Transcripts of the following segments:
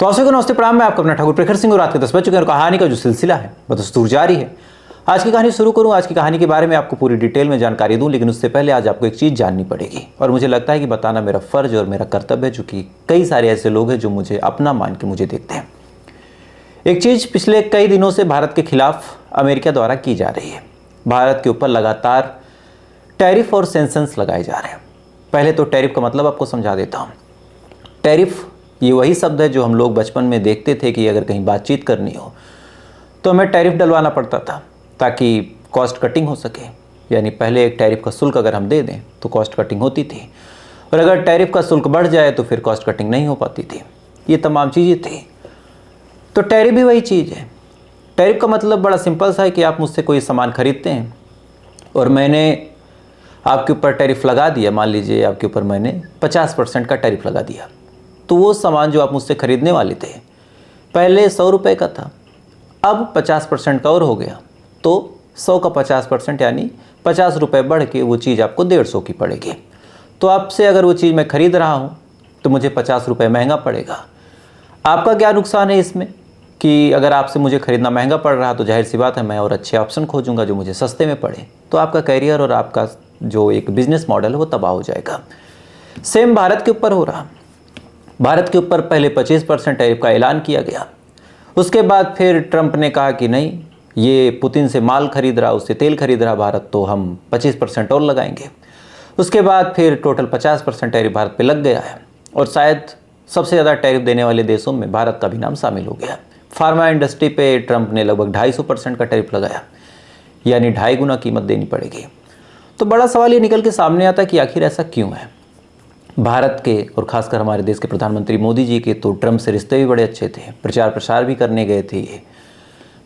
तो आपसे नमस्ते प्रणाम, मैं आपका अपना ठाकुर प्रखर सिंह और रात के 10 बज चुके हैं और कहानी का जो सिलसिला है बदस्तूर जारी है। आज की कहानी शुरू करूं। आज की कहानी के बारे में आपको पूरी डिटेल में जानकारी दूं, लेकिन उससे पहले आज आपको एक चीज़ जाननी पड़ेगी और मुझे लगता है कि बताना मेरा फर्ज और मेरा कर्तव्य है, चूँकि कई सारे ऐसे लोग हैं जो मुझे अपना मान के मुझे देखते हैं। एक चीज़ पिछले कई दिनों से भारत के खिलाफ अमेरिका द्वारा की जा रही है। भारत के ऊपर लगातार टैरिफ और सेंक्शंस लगाए जा रहे हैं। पहले तो टैरिफ का मतलब आपको समझा देता हूँ। टैरिफ ये वही शब्द है जो हम लोग बचपन में देखते थे कि अगर कहीं बातचीत करनी हो तो हमें टैरिफ डलवाना पड़ता था ताकि कॉस्ट कटिंग हो सके। यानी पहले एक टैरिफ का शुल्क अगर हम दे दें तो कॉस्ट कटिंग होती थी, और अगर टैरिफ का शुल्क बढ़ जाए तो फिर कॉस्ट कटिंग नहीं हो पाती थी। ये तमाम चीज़ें थी। तो टैरिफ भी वही चीज़ है। टैरिफ का मतलब बड़ा सिंपल सा है कि आप मुझसे कोई सामान खरीदते हैं और मैंने आपके ऊपर टैरिफ लगा दिया। मान लीजिए आपके ऊपर मैंने 50% का टैरिफ लगा दिया, तो वो सामान जो आप मुझसे ख़रीदने वाले थे पहले 100 रुपये का था, अब 50% का और हो गया, तो 100 का 50% यानी 50 रुपये बढ़ के वो चीज़ आपको 150 की पड़ेगी। तो आपसे अगर वो चीज़ मैं ख़रीद रहा हूँ तो मुझे 50 रुपये महंगा पड़ेगा। आपका क्या नुकसान है इसमें कि अगर आपसे मुझे ख़रीदना महंगा पड़ रहा तो जाहिर सी बात है मैं और अच्छे ऑप्शन खोजूंगा जो मुझे सस्ते में पड़े, तो आपका करियर और आपका जो एक बिज़नेस मॉडल है वो तबाह हो जाएगा। सेम भारत के ऊपर हो रहा। भारत के ऊपर पहले 25% टैरिफ का ऐलान किया गया। उसके बाद फिर ट्रंप ने कहा कि नहीं, ये पुतिन से माल खरीद रहा, उससे तेल खरीद रहा भारत, तो हम 25% और लगाएंगे। उसके बाद फिर टोटल 50% टैरिफ भारत पे लग गया है और शायद सबसे ज़्यादा टैरिफ देने वाले देशों में भारत का भी नाम शामिल हो गया। फार्मा इंडस्ट्री पे ट्रंप ने लगभग 250% का टैरिफ लगाया, यानी 2.5 गुना कीमत देनी पड़ेगी। तो बड़ा सवाल ये निकल के सामने आता है कि आखिर ऐसा क्यों है। भारत के और ख़ासकर हमारे देश के प्रधानमंत्री मोदी जी के तो ट्रंप से रिश्ते भी बड़े अच्छे थे, प्रचार प्रसार भी करने गए थे, ये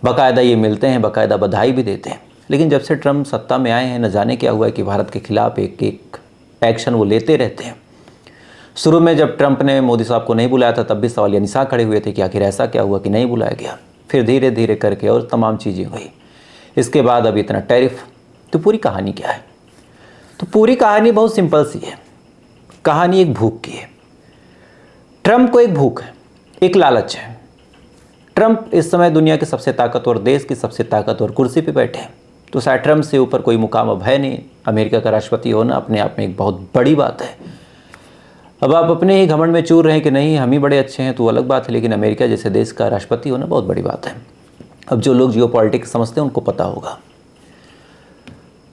बाकायदा ये मिलते हैं, बाकायदा बधाई भी देते हैं। लेकिन जब से ट्रंप सत्ता में आए हैं, न जाने क्या हुआ है कि भारत के खिलाफ एक एक एक्शन वो लेते रहते हैं। शुरू में जब ट्रंप ने मोदी साहब को नहीं बुलाया था तब भी सवाल या निशान खड़े हुए थे कि आखिर ऐसा क्या हुआ कि नहीं बुलाया गया। फिर धीरे धीरे करके और तमाम चीज़ें हुई। इसके बाद अब इतना टैरिफ। तो पूरी कहानी क्या है? तो पूरी कहानी बहुत सिंपल सी है। कहानी एक भूख की है। ट्रंप को एक भूख है, एक लालच है। ट्रंप इस समय दुनिया के सबसे ताकतवर देश की सबसे ताकतवर कुर्सी पे बैठे हैं, तो शायद ट्रंप से ऊपर कोई मुकाम अब है नहीं। अमेरिका का राष्ट्रपति होना अपने आप में एक बहुत बड़ी बात है। अब आप अपने ही घमंड में चूर रहे हैं कि नहीं हम ही बड़े अच्छे हैं तो अलग बात है, लेकिन अमेरिका जैसे देश का राष्ट्रपति होना बहुत बड़ी बात है। अब जो लोग जियोपॉलिटिक्स समझते हैं उनको पता होगा।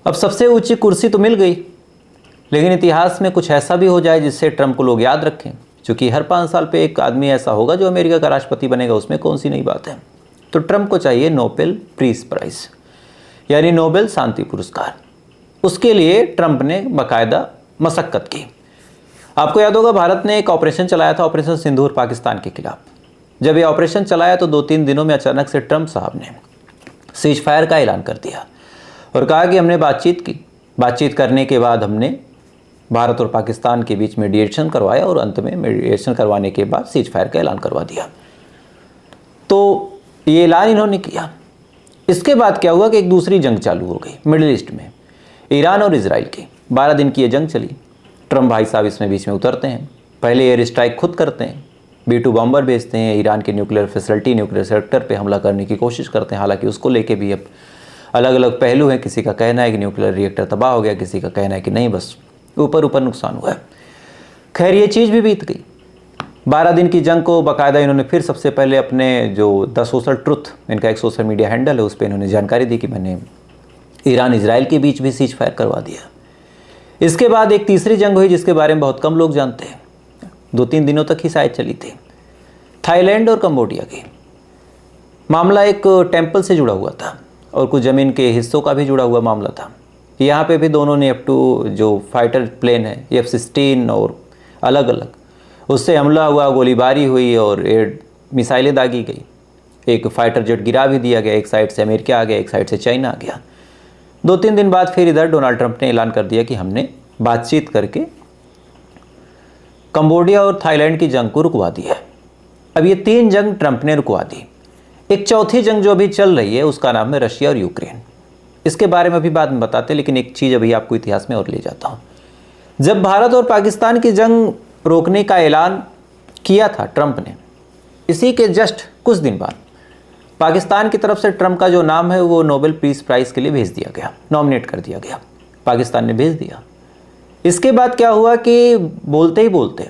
अब सबसे ऊंची कुर्सी तो मिल गई, लेकिन इतिहास में कुछ ऐसा भी हो जाए जिससे ट्रंप को लोग याद रखें, क्योंकि हर 5 साल पे एक आदमी ऐसा होगा जो अमेरिका का राष्ट्रपति बनेगा, उसमें कौन सी नई बात है। तो ट्रंप को चाहिए नोबेल पीस प्राइज़, यानी नोबेल शांति पुरस्कार। उसके लिए ट्रंप ने बाकायदा मशक्क़त की। आपको याद होगा भारत ने एक ऑपरेशन चलाया था, ऑपरेशन सिंदूर, पाकिस्तान के खिलाफ। जब ये ऑपरेशन चलाया तो 2-3 दिनों में अचानक से ट्रंप साहब ने सीज फायर का ऐलान कर दिया और कहा कि हमने बातचीत की। बातचीत करने के बाद हमने भारत और पाकिस्तान के बीच मेडिएशन करवाया और अंत में मेडिएशन करवाने के बाद सीज फायर का ऐलान करवा दिया। तो ये ऐलान इन्होंने किया। इसके बाद क्या हुआ कि एक दूसरी जंग चालू हो गई मिडिल ईस्ट में, ईरान और इजराइल की। 12 दिन की ये जंग चली। ट्रंप भाई साहब इसमें बीच में उतरते हैं। पहले एयर स्ट्राइक खुद करते हैं, B-2 बॉम्बर भेजते हैं, ईरान के न्यूक्लियर फैसिलिटी, न्यूक्लियर सेक्टर पे हमला करने की कोशिश करते हैं। हालांकि उसको लेके भी अब अलग अलग पहलू हैं। किसी का कहना है कि न्यूक्लियर रिएक्टर तबाह हो गया, किसी का कहना है कि नहीं, बस ऊपर ऊपर नुकसान हुआ है। खैर ये चीज़ भी बीत गई। 12 दिन की जंग को बाकायदा इन्होंने फिर सबसे पहले अपने जो द सोशल ट्रुथ, इनका एक सोशल मीडिया हैंडल है, उस पर इन्होंने जानकारी दी कि मैंने ईरान इजराइल के बीच भी सीज फायर करवा दिया। इसके बाद एक तीसरी जंग हुई जिसके बारे में बहुत कम लोग जानते हैं, 2-3 दिनों तक ही शायद चली थी। थाईलैंड और कंबोडिया की मामला एक टेम्पल से जुड़ा हुआ था और कुछ ज़मीन के हिस्सों का भी जुड़ा हुआ मामला था। यहाँ पे भी दोनों ने F-2 जो फाइटर प्लेन है, F-16 और अलग अलग, उससे हमला हुआ, गोलीबारी हुई और एयर मिसाइलें दागी गई। एक फाइटर जेट गिरा भी दिया गया। एक साइड से अमेरिका आ गया, एक साइड से चाइना आ गया। 2-3 दिन बाद फिर इधर डोनाल्ड ट्रंप ने ऐलान कर दिया कि हमने बातचीत करके कंबोडिया और थाईलैंड की जंग को रुकवा दिया है। अब ये 3 जंग ट्रंप ने रुकवा दी। एक चौथी जंग जो अभी चल रही है उसका नाम है रशिया और यूक्रेन। इसके बारे में अभी बाद में बताते हैं, लेकिन एक चीज़ अभी आपको इतिहास में और ले जाता हूँ। जब भारत और पाकिस्तान की जंग रोकने का ऐलान किया था ट्रंप ने, इसी के जस्ट कुछ दिन बाद पाकिस्तान की तरफ से ट्रंप का जो नाम है वो नोबेल पीस प्राइज़ के लिए भेज दिया गया, नॉमिनेट कर दिया गया, पाकिस्तान ने भेज दिया। इसके बाद क्या हुआ कि बोलते ही बोलते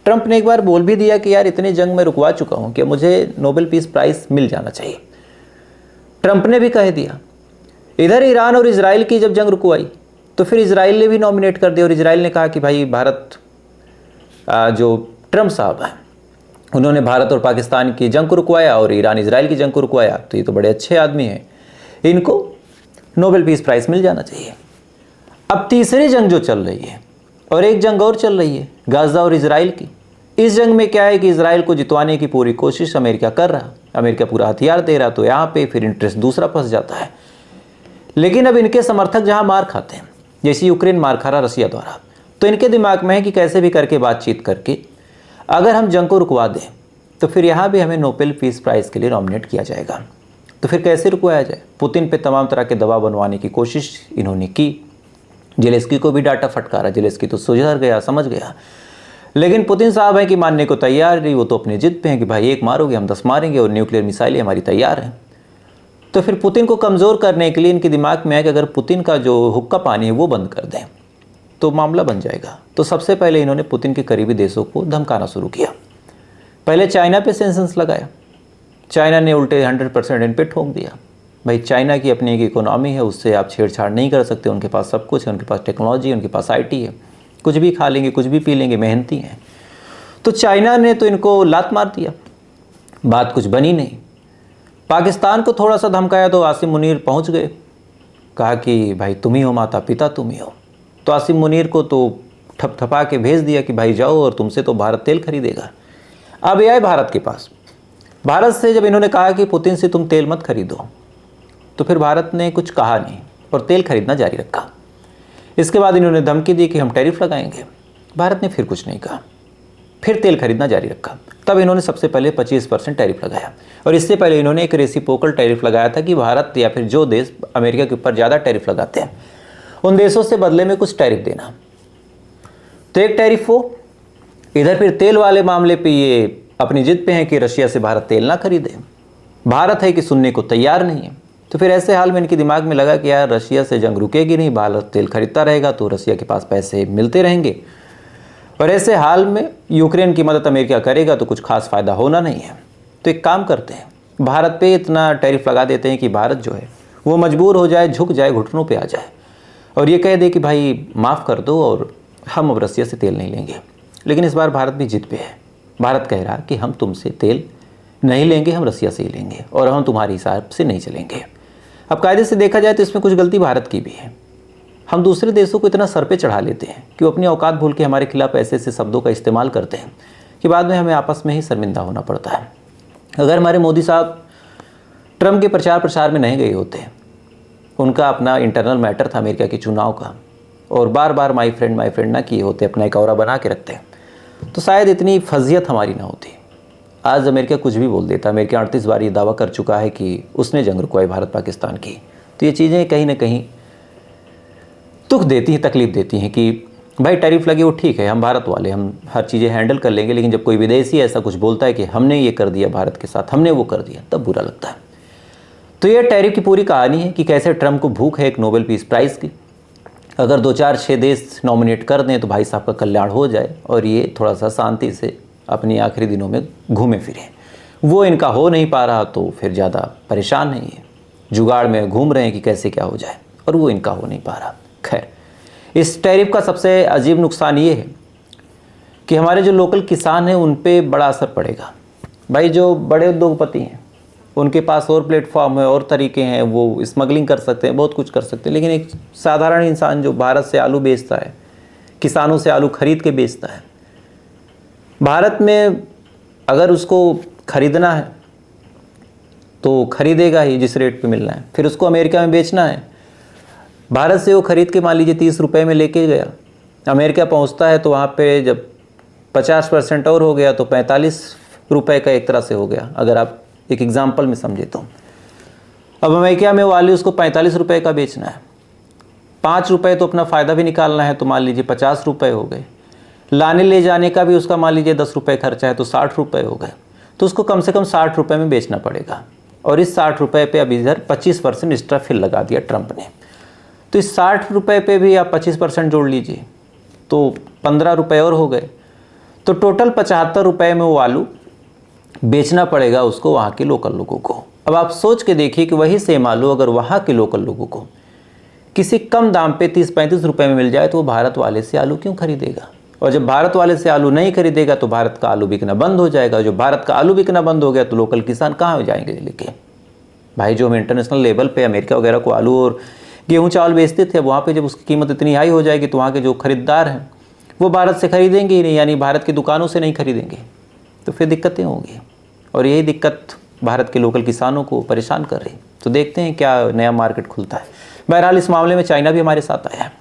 ट्रंप ने एक बार बोल भी दिया कि यार इतनी जंग में रुकवा चुका हूँ कि मुझे नोबेल पीस प्राइज़ मिल जाना चाहिए। ट्रंप ने भी कह दिया। इधर ईरान और इजराइल की जब जंग रुकवाई तो फिर इजराइल ने भी नॉमिनेट कर दिया और इजराइल ने कहा कि भाई भारत, जो ट्रंप साहब हैं उन्होंने भारत और पाकिस्तान की जंग को रुकवाया और ईरान इजराइल की जंग को रुकवाया, तो ये तो बड़े अच्छे आदमी हैं, इनको नोबेल पीस प्राइज़ मिल जाना चाहिए। अब तीसरी जंग जो चल रही है और एक जंग और चल रही है गाज़ा और इजराइल की। इस जंग में क्या है कि इजराइल को जितवाने की पूरी कोशिश अमेरिका कर रहा, अमेरिका पूरा हथियार दे रहा, तो यहाँ पे फिर इंटरेस्ट दूसरा फंस जाता है। लेकिन अब इनके समर्थक जहाँ मार खाते हैं, जैसे यूक्रेन मार खा रहा रसिया द्वारा, तो इनके दिमाग में है कि कैसे भी करके बातचीत करके अगर हम जंग को रुकवा दें तो फिर यहाँ भी हमें नोबेल पीस प्राइज़ के लिए नॉमिनेट किया जाएगा। तो फिर कैसे रुकवाया जाए? पुतिन पे तमाम तरह के दबाव बनवाने की कोशिश इन्होंने की। जेलेस्की को भी डाटा फटकारा, जेलेस्की तो सुधर गया, समझ गया, लेकिन पुतिन साहब हैं कि मानने को तैयार नहीं। वो तो अपने जिद पे हैं कि भाई एक मारोगे हम 10 मारेंगे और न्यूक्लियर मिसाइलें हमारी तैयार हैं। तो फिर पुतिन को कमज़ोर करने के लिए इनके दिमाग में है कि अगर पुतिन का जो हुक्का पानी है वो बंद कर दें तो मामला बन जाएगा। तो सबसे पहले इन्होंने पुतिन के करीबी देशों को धमकाना शुरू किया। पहले चाइना पे सेंसन्स लगाया, चाइना ने उल्टे 100% इन पे ठोक दिया। भाई चाइना की अपनी एक इकोनॉमी है, उससे आप छेड़छाड़ नहीं कर सकते, उनके पास सब कुछ है, उनके पास टेक्नोलॉजी है, उनके पास IT है, कुछ भी खा लेंगे, कुछ भी पी लेंगे, मेहनती हैं। तो चाइना ने तो इनको लात मार दिया, बात कुछ बनी नहीं। पाकिस्तान को थोड़ा सा धमकाया तो आसिम मुनीर पहुंच गए, कहा कि भाई तुम ही हो माता पिता, तुम ही हो। तो आसिम मुनीर को तो ठपठपा के भेज दिया कि भाई जाओ और तुमसे तो भारत तेल खरीदेगा। अब ये आए भारत के पास। भारत से जब इन्होंने कहा कि पुतिन से तुम तेल मत खरीदो, तो फिर भारत ने कुछ कहा नहीं और तेल खरीदना जारी रखा। इसके बाद इन्होंने धमकी दी कि हम टैरिफ लगाएंगे। भारत ने फिर कुछ नहीं कहा, फिर तेल खरीदना जारी रखा। तब इन्होंने सबसे पहले 25% टैरिफ लगाया और इससे पहले इन्होंने एक रेसिप्रोकल टैरिफ लगाया था कि भारत या फिर जो देश अमेरिका के ऊपर ज़्यादा टैरिफ लगाते हैं उन देशों से बदले में कुछ टैरिफ देना। तो एक टैरिफ हो, इधर फिर तेल वाले मामले पे ये अपनी जिद पे हैं कि रशिया से भारत तेल ना खरीदे। भारत है कि सुनने को तैयार नहीं है। तो फिर ऐसे हाल में इनके दिमाग में लगा कि यार रशिया से जंग रुकेगी नहीं, भारत तेल खरीदता रहेगा तो रशिया के पास पैसे मिलते रहेंगे और ऐसे हाल में यूक्रेन की मदद अमेरिका करेगा तो कुछ खास फ़ायदा होना नहीं है। तो एक काम करते हैं, भारत पे इतना टैरिफ लगा देते हैं कि भारत जो है वो मजबूर हो जाए, झुक जाए, घुटनों पे आ जाए और ये कह दे कि भाई माफ़ कर दो और हम अब रसिया से तेल नहीं लेंगे। लेकिन इस बार भारत भी जिद पे है। भारत कह रहा कि हम तुमसे तेल नहीं लेंगे, हम रसिया से ही लेंगे और हम तुम्हारे हिसाब से नहीं चलेंगे। अब कायदे से देखा जाए तो इसमें कुछ गलती भारत की भी है। हम दूसरे देशों को इतना सर पे चढ़ा लेते हैं कि वो अपनी औकात भूल के हमारे खिलाफ ऐसे ऐसे शब्दों का इस्तेमाल करते हैं कि बाद में हमें आपस में ही शर्मिंदा होना पड़ता है। अगर हमारे मोदी साहब ट्रंप के प्रचार में नहीं गए होते, उनका अपना इंटरनल मैटर था अमेरिका के चुनाव का और बार बार माई फ्रेंड ना किए होते, अपना एक औरा बना के रखते हैं, तो शायद इतनी फजियत हमारी ना होती। आज अमेरिका कुछ भी बोल देता। अमेरिका 38 बार ये दावा कर चुका है कि उसने जंग रुकवाई भारत पाकिस्तान की। तो ये चीज़ें कहीं ना कहीं दुख देती हैं, तकलीफ़ देती हैं कि भाई टैरिफ लगे वो ठीक है, हम भारत वाले, हम हर चीज़ें हैंडल कर लेंगे, लेकिन जब कोई विदेशी ऐसा कुछ बोलता है कि हमने ये कर दिया भारत के साथ, हमने वो कर दिया, तब बुरा लगता है। तो ये टैरिफ की पूरी कहानी है कि कैसे ट्रंप को भूख है एक नोबेल पीस प्राइज़ की। अगर 2-4-6 देश नॉमिनेट कर दें तो भाई साहब का कल्याण हो जाए और ये थोड़ा सा शांति से अपनी आखिरी दिनों में घूमे फिरें। वो इनका हो नहीं पा रहा तो फिर ज़्यादा परेशान नहीं है, जुगाड़ में घूम रहे हैं कि कैसे क्या हो जाए, और वो इनका हो नहीं पा रहा। खैर, इस टैरिफ का सबसे अजीब नुकसान ये है कि हमारे जो लोकल किसान हैं उन पे बड़ा असर पड़ेगा। भाई जो बड़े उद्योगपति हैं उनके पास और प्लेटफॉर्म है और तरीके हैं, वो स्मगलिंग कर सकते हैं, बहुत कुछ कर सकते हैं, लेकिन एक साधारण इंसान जो भारत से आलू बेचता है, किसानों से आलू खरीद के बेचता है, भारत में अगर उसको खरीदना है तो खरीदेगा ही जिस रेट पे मिलना है, फिर उसको अमेरिका में बेचना है। भारत से वो खरीद के मान लीजिए 30 रुपये में लेके गया, अमेरिका पहुंचता है तो वहाँ पे जब 50% और हो गया तो 45 रुपये का एक तरह से हो गया, अगर आप एक एग्जाम्पल में समझे तो। अब अमेरिका में वाले उसको 45 रुपये का बेचना है, 5 रुपये तो अपना फ़ायदा भी निकालना है, तो मान लीजिए 50 रुपये हो गए। लाने ले जाने का भी उसका मान लीजिए 10 रुपये खर्चा है तो 60 रुपये हो गए। तो उसको कम से कम 60 रुपये में बेचना पड़ेगा। और इस 60 रुपये पे अब इधर 25% एक्स्ट्रा फिर लगा दिया ट्रंप ने। तो इस 60 रुपये पे भी आप 25% जोड़ लीजिए तो 15 रुपये और हो गए। तो टोटल 75 रुपये में वो आलू बेचना पड़ेगा उसको वहाँ के लोकल लोगों को। अब आप सोच के देखिए कि वही सेम आलू अगर वहाँ के लोकल लोगों को किसी कम दाम पे 30-35 रुपये में मिल जाए तो वो भारत वाले से आलू क्यों खरीदेगा? और जब भारत वाले से आलू नहीं खरीदेगा तो भारत का आलू बिकना बंद हो जाएगा। जो भारत का आलू बिकना बंद हो गया तो लोकल किसान कहाँ जाएंगे लेके? भाई जो हम इंटरनेशनल लेवल पे अमेरिका वगैरह को आलू और गेहूँ चावल बेचते थे, वहाँ पे जब उसकी कीमत इतनी हाई हो जाएगी तो वहाँ के जो खरीदार हैं वो भारत से खरीदेंगे ही नहीं, यानी भारत की दुकानों से नहीं खरीदेंगे। तो फिर दिक्कतें होंगी और यही दिक्कत भारत के लोकल किसानों को परेशान कर रही। तो देखते हैं क्या नया मार्केट खुलता है। बहरहाल इस मामले में चाइना भी हमारे साथ आया है।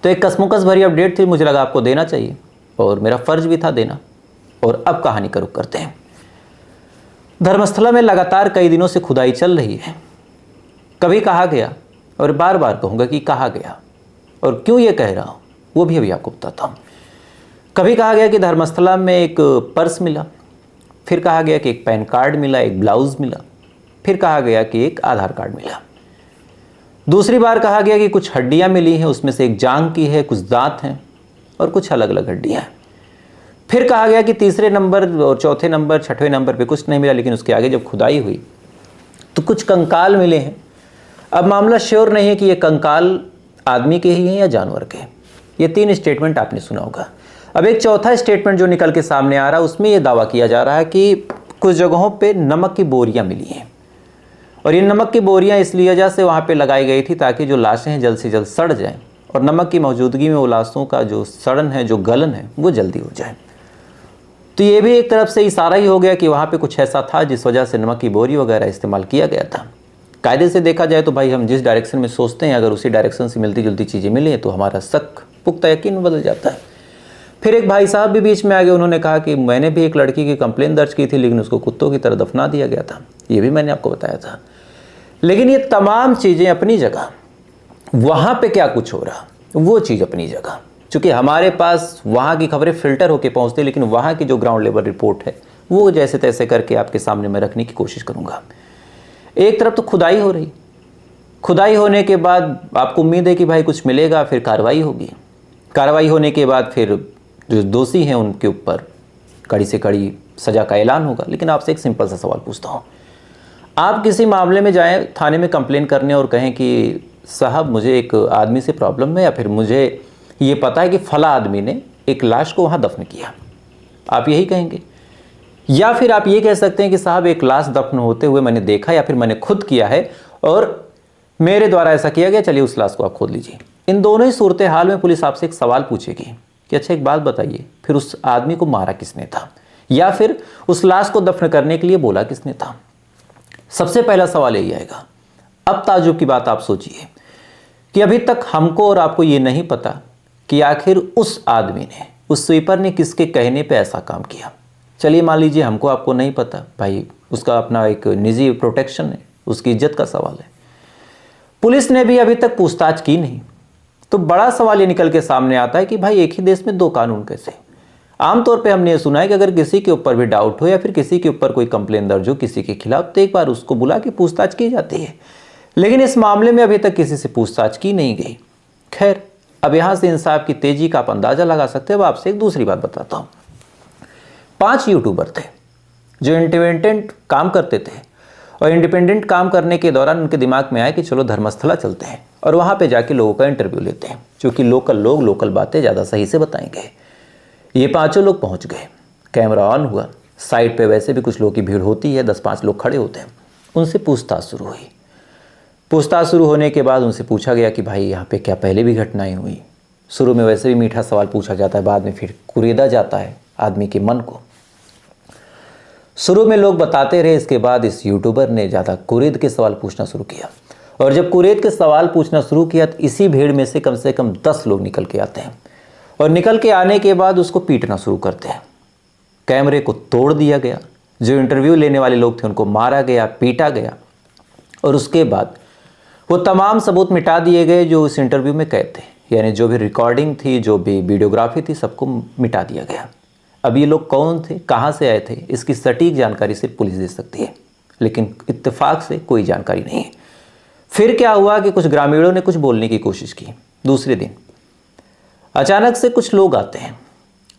तो एक कसमुकस भरी अपडेट थी, मुझे लगा आपको देना चाहिए और मेरा फ़र्ज भी था देना। और अब कहानी का रुख करते हैं। धर्मस्थला में लगातार कई दिनों से खुदाई चल रही है। कभी कहा गया और बार बार कहूँगा कि कहा गया, और क्यों ये कह रहा हूँ वो भी अभी आपको बताता हूँ। कभी कहा गया कि धर्मस्थला में एक पर्स मिला, फिर कहा गया कि एक पैन कार्ड मिला, एक ब्लाउज़ मिला, फिर कहा गया कि एक आधार कार्ड मिला। दूसरी बार कहा गया कि कुछ हड्डियां मिली हैं, उसमें से एक जांघ की है, कुछ दांत हैं और कुछ अलग अलग हड्डियां हैं। फिर कहा गया कि तीसरे नंबर और चौथे नंबर, छठवें नंबर पे कुछ नहीं मिला, लेकिन उसके आगे जब खुदाई हुई तो कुछ कंकाल मिले हैं। अब मामला श्योर नहीं है कि ये कंकाल आदमी के ही हैं या जानवर के। ये 3 स्टेटमेंट आपने सुना होगा। अब एक चौथा स्टेटमेंट जो निकल के सामने आ रहा है उसमें यह दावा किया जा रहा है कि कुछ जगहों पे नमक की बोरियां मिली हैं और ये नमक की बोरियां इसलिए वजह से वहाँ पे लगाई गई थी ताकि जो लाशें हैं जल्द से जल्द सड़ जाएं और नमक की मौजूदगी में वो लाशों का जो सड़न है, जो गलन है, वो जल्दी हो जाए। तो ये भी एक तरफ से इशारा ही हो गया कि वहाँ पे कुछ ऐसा था जिस वजह से नमक की बोरी वगैरह इस्तेमाल किया गया था। कायदे से देखा जाए तो भाई हम जिस डायरेक्शन में सोचते हैं अगर उसी डायरेक्शन से मिलती जुलती चीज़ें मिलें तो हमारा शक पुख्ता यकीन में बदल जाता है। फिर एक भाई साहब भी बीच में आ गए, उन्होंने कहा कि मैंने भी एक लड़की की कंप्लेंट दर्ज की थी लेकिन उसको कुत्तों की तरह दफना दिया गया था। ये भी मैंने आपको बताया था। लेकिन ये तमाम चीज़ें अपनी जगह, वहाँ पे क्या कुछ हो रहा वो चीज़ अपनी जगह। चूँकि हमारे पास वहाँ की खबरें फ़िल्टर होकर पहुँचती, लेकिन वहाँ की जो ग्राउंड लेवल रिपोर्ट है वो जैसे तैसे करके आपके सामने मैं रखने की कोशिश करूँगा। एक तरफ तो खुदाई हो रही, खुदाई होने के बाद आपको उम्मीद है कि भाई कुछ मिलेगा, फिर कार्रवाई होगी। कार्रवाई होने के बाद फिर जो दोषी हैं उनके ऊपर कड़ी से कड़ी सज़ा का ऐलान होगा। लेकिन आपसे एक सिंपल सा सवाल पूछता हूँ, आप किसी मामले में जाएं थाने में कंप्लेन करने और कहें कि साहब मुझे एक आदमी से प्रॉब्लम है या फिर मुझे ये पता है कि फला आदमी ने एक लाश को वहाँ दफन किया, आप यही कहेंगे? या फिर आप ये कह सकते हैं कि साहब एक लाश दफन होते हुए मैंने देखा या फिर मैंने खुद किया है और मेरे द्वारा ऐसा किया गया, चलिए उस लाश को आप खोद लीजिए। इन दोनों ही सूरत हाल में पुलिस आपसे एक सवाल पूछेगी कि अच्छा एक बात बताइए, फिर उस आदमी को मारा किसने था या फिर उस लाश को दफन करने के लिए बोला किसने था? सबसे पहला सवाल यही आएगा। अब ताजुब की बात आप सोचिए कि अभी तक हमको और आपको ये नहीं पता कि आखिर उस आदमी ने, उस स्वीपर ने किसके कहने पे ऐसा काम किया। चलिए मान लीजिए हमको आपको नहीं पता, भाई उसका अपना एक निजी प्रोटेक्शन है, उसकी इज्जत का सवाल है। पुलिस ने भी अभी तक पूछताछ की नहीं, तो बड़ा सवाल ये निकल के सामने आता है कि भाई एक ही देश में दो कानून कैसे? आमतौर पे हमने ये सुना है कि अगर किसी के ऊपर भी डाउट हो या फिर किसी के ऊपर कोई कंप्लेन दर्ज हो किसी के खिलाफ तो एक बार उसको बुला के पूछताछ की जाती है, लेकिन इस मामले में अभी तक किसी से पूछताछ की नहीं गई। खैर, अब यहाँ से इंसाफ की तेजी का आप अंदाजा लगा सकते हैं। अब आपसे एक दूसरी बात बताता हूँ। 5 यूट्यूबर थे जो इंडिपेंडेंट काम करते थे और इंडिपेंडेंट काम करने के दौरान उनके दिमाग में आया कि चलो धर्मस्थला चलते हैं और वहाँ पे जाके लोगों का इंटरव्यू लेते हैं, क्योंकि लोकल लोग लोकल बातें ज़्यादा सही से बताएंगे। ये 5 लोग पहुँच गए, कैमरा ऑन हुआ, साइड पे वैसे भी कुछ लोगों की भीड़ होती है, 10-5 लोग खड़े होते हैं। उनसे पूछताछ शुरू हुई। पूछताछ शुरू होने के बाद उनसे पूछा गया कि भाई यहाँ पे क्या पहले भी घटनाएं हुई? शुरू में वैसे भी मीठा सवाल पूछा जाता है, बाद में फिर कुरेदा जाता है आदमी के मन को। शुरू में लोग बताते रहे, इसके बाद इस यूट्यूबर ने ज़्यादा कुरेद के सवाल पूछना शुरू किया और जब कुरेद के सवाल पूछना शुरू किया तो इसी भीड़ में से कम 10 लोग निकल के आते हैं और निकल के आने के बाद उसको पीटना शुरू करते हैं। कैमरे को तोड़ दिया गया, जो इंटरव्यू लेने वाले लोग थे उनको मारा गया, पीटा गया और उसके बाद वो तमाम सबूत मिटा दिए गए जो इस इंटरव्यू में कैद थे, यानी जो भी रिकॉर्डिंग थी, जो भी वीडियोग्राफी थी, सबको मिटा दिया गया। अब ये लोग कौन थे, कहाँ से आए थे, इसकी सटीक जानकारी सिर्फ पुलिस दे सकती है, लेकिन इत्तेफाक से कोई जानकारी नहीं है। फिर क्या हुआ कि कुछ ग्रामीणों ने कुछ बोलने की कोशिश की। दूसरे दिन अचानक से कुछ लोग आते हैं।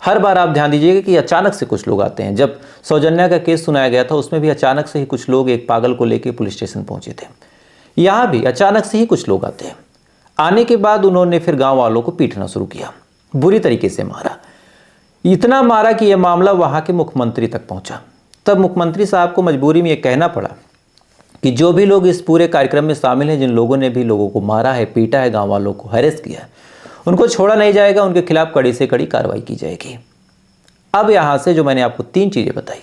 हर बार आप ध्यान दीजिएगा कि अचानक से कुछ लोग आते हैं। जब सौजन्या का केस सुनाया गया था उसमें भी अचानक से ही कुछ लोग एक पागल को लेकर पुलिस स्टेशन पहुंचे थे। यहाँ भी अचानक से ही कुछ लोग आते हैं। आने के बाद उन्होंने फिर गांव वालों को पीटना शुरू किया, बुरी तरीके से मारा, इतना मारा कि यह मामला वहां के मुख्यमंत्री तक पहुंचा। तब मुख्यमंत्री साहब को मजबूरी में यह कहना पड़ा कि जो भी लोग इस पूरे कार्यक्रम में शामिल हैं, जिन लोगों ने भी लोगों को मारा है, पीटा है, गांव वालों को हैरेस किया है, उनको छोड़ा नहीं जाएगा, उनके खिलाफ कड़ी से कड़ी कार्रवाई की जाएगी। अब यहां से जो मैंने आपको 3 चीजें बताई,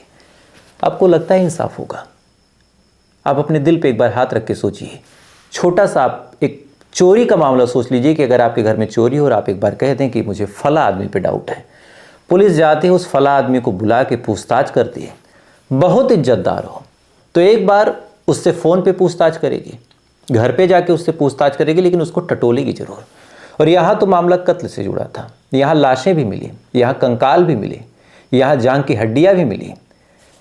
आपको लगता है इंसाफ होगा? आप अपने दिल पे एक बार हाथ रख के सोचिए। छोटा सा आप एक चोरी का मामला सोच लीजिए कि अगर आपके घर में चोरी हो और आप एक बार कह दें कि मुझे फला आदमी पे डाउट है, पुलिस जाती है, उस फला आदमी को बुला के पूछताछ करती है, बहुत इज्जतदार हो तो एक बार उससे फ़ोन पे पूछताछ करेगी, घर पे जाके उससे पूछताछ करेगी, लेकिन उसको टटोलेगी जरूर। और यहाँ तो मामला कत्ल से जुड़ा था, यहाँ लाशें भी मिली, यहाँ कंकाल भी मिले, यहाँ जान की हड्डियाँ भी मिली।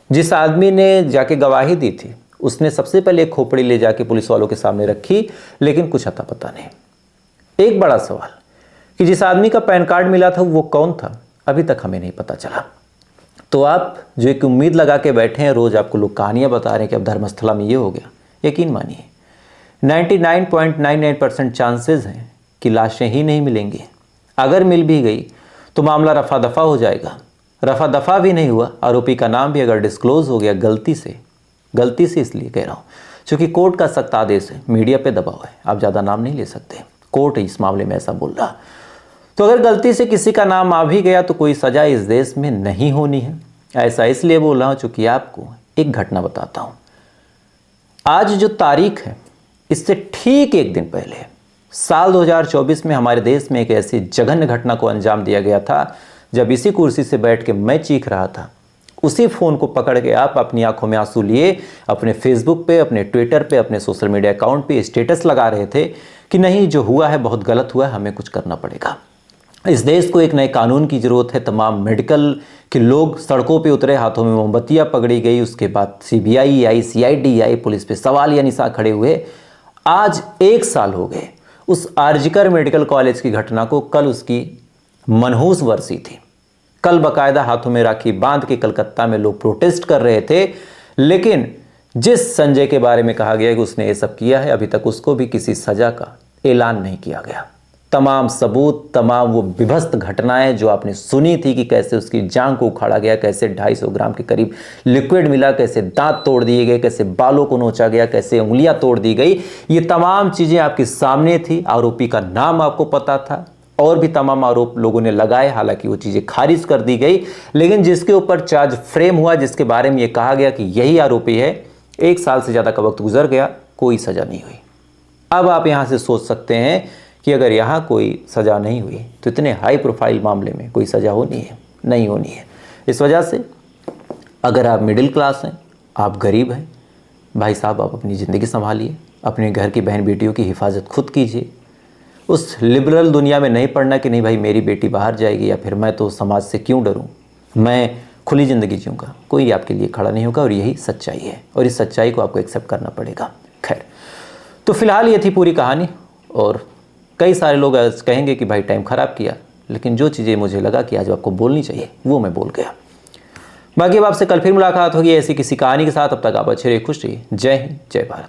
जिस आदमी ने जाके गवाही दी थी उसने सबसे पहले एक खोपड़ी ले जाके पुलिस वालों के सामने रखी, लेकिन कुछ अता पता नहीं। एक बड़ा सवाल कि जिस आदमी का पैन कार्ड मिला था वो कौन था, अभी तक हमें नहीं पता चला। तो आप जो एक उम्मीद लगा के बैठे हैं, रोज आपको लोग कहानियां बता रहे हैं कि अब धर्मस्थला में ये हो गया, यकीन मानिए 99.99% चांसेस हैं कि लाशें ही नहीं मिलेंगी। अगर मिल भी गई तो मामला रफा दफा हो जाएगा। रफा दफा भी नहीं हुआ, आरोपी का नाम भी अगर डिस्क्लोज हो गया गलती से इसलिए कह रहा हूँ क्योंकि कोर्ट का सख्त आदेश है, मीडिया पे दबाव है, आप ज़्यादा नाम नहीं ले सकते, कोर्ट इस मामले में ऐसा बोल रहा। तो अगर गलती से किसी का नाम आ भी गया तो कोई सज़ा इस देश में नहीं होनी है। ऐसा इसलिए बोल रहा हूँ क्योंकि आपको एक घटना बताता हूँ। आज जो तारीख है इससे ठीक एक दिन पहले साल 2024 में हमारे देश में एक ऐसी जघन्य घटना को अंजाम दिया गया था। जब इसी कुर्सी से बैठ के मैं चीख रहा था, उसी फ़ोन को पकड़ के आप अपनी आंखों में आंसू लिए अपने फेसबुक पे, अपने ट्विटर पे, अपने सोशल मीडिया अकाउंट पे स्टेटस लगा रहे थे कि नहीं, जो हुआ है बहुत गलत हुआ है, हमें कुछ करना पड़ेगा। इस देश को एक नए कानून की ज़रूरत है। तमाम मेडिकल के लोग सड़कों पे उतरे, हाथों में मोमबत्तियाँ पकड़ी गई, उसके बाद CBI आई, CID आई, पुलिस पे सवाल या निशान खड़े हुए। आज 1 साल हो गए उस आरजिकर मेडिकल कॉलेज की घटना को। कल उसकी मनहूस वर्षी थी। कल बाकायदा हाथों में राखी बांध के कलकत्ता में लोग प्रोटेस्ट कर रहे थे, लेकिन जिस संजय के बारे में कहा गया कि उसने ये सब किया है, अभी तक उसको भी किसी सजा का ऐलान नहीं किया गया। तमाम सबूत, तमाम वो विभत्स घटनाएं जो आपने सुनी थी कि कैसे उसकी जांघ को उखाड़ा गया, कैसे 250 ग्राम के करीब लिक्विड मिला, कैसे दांत तोड़ दिए गए, कैसे बालों को नोचा गया, कैसे उंगलियां तोड़ दी गई, ये तमाम चीज़ें आपके सामने थी। आरोपी का नाम आपको पता था और भी तमाम आरोप लोगों ने लगाए, हालांकि वो चीज़ें खारिज कर दी गई। लेकिन जिसके ऊपर चार्ज फ्रेम हुआ, जिसके बारे में ये कहा गया कि यही आरोपी है, 1 साल से ज़्यादा का वक्त गुजर गया, कोई सज़ा नहीं हुई। अब आप यहाँ से सोच सकते हैं कि अगर यहाँ कोई सज़ा नहीं हुई तो इतने हाई प्रोफाइल मामले में कोई सज़ा होनी है? नहीं होनी है। इस वजह से अगर आप मिडिल क्लास हैं, आप गरीब हैं, भाई साहब आप अपनी ज़िंदगी संभालिए, अपने घर की बहन बेटियों की हिफाजत खुद कीजिए। उस लिबरल दुनिया में नहीं पड़ना कि नहीं भाई मेरी बेटी बाहर जाएगी या फिर मैं तो समाज से क्यों डरूं, मैं खुली ज़िंदगी जीऊँगा। कोई आपके लिए खड़ा नहीं होगा और यही सच्चाई है और इस सच्चाई को आपको एक्सेप्ट करना पड़ेगा। खैर, तो फिलहाल ये थी पूरी कहानी। और कई सारे लोग आज कहेंगे कि भाई टाइम ख़राब किया, लेकिन जो चीज़ें मुझे लगा कि आज आपको बोलनी चाहिए वो मैं बोल गया। बाकी अब आपसे कल फिर मुलाकात होगी ऐसी किसी कहानी के साथ। अब तक आप अच्छे रहिए, खुश रहिए। जय हिंद, जय भारत।